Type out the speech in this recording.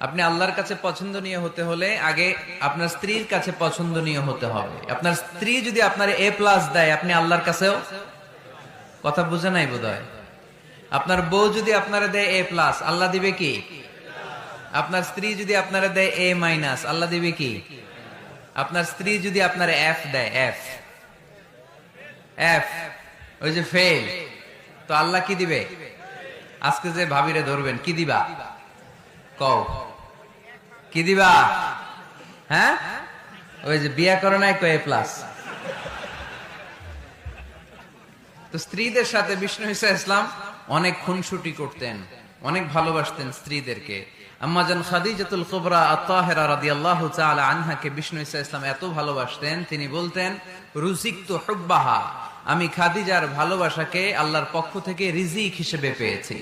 আপনি আল্লাহর কাছে পছন্দনীয় হতে হলে আগে আপনার স্ত্রীর কাছে পছন্দনীয় হতে হবে। আপনার স্ত্রী যদি আপনার A+ দেয়, আপনি আল্লাহর কাছেও, কথা বুঝে নাই বোধহয়। আপনার বউ যদি আপনারা দেয় A+, আল্লাহ দিবে কি? আপনার স্ত্রী যদি আপনারা দেয় A-, আল্লাহ দিবে কি? আপনার স্ত্রী যদি আপনার F দেয়, F ওই যে ফেল, তো আল্লাহ কি দিবে? আজকে যে ভাবিরে ধরবেন, কি দিবা? কও কি দিবা? হ্যাঁ, ওই যে বিয়া করে নাই A+। তো স্ত্রীদের সাথে বিষ্ণু ঈসা ইসলাম অনেক খুনসুটি করতেন, অনেক ভালোবাসতেন স্ত্রীদেরকে। আম্মাজান খাদিজাতুল কুবরা আত-তাহেরা রাদিয়াল্লাহু তাআলা আনহাকে বিষ্ণু ঈসা ইসলাম এত ভালোবাসতেন, তিনি বলতেন, রুজিকতু হুব্বাহা, আমি খাদিজার ভালোবাসাকে আল্লাহর পক্ষ থেকে রিজিক হিসেবে পেয়েছি।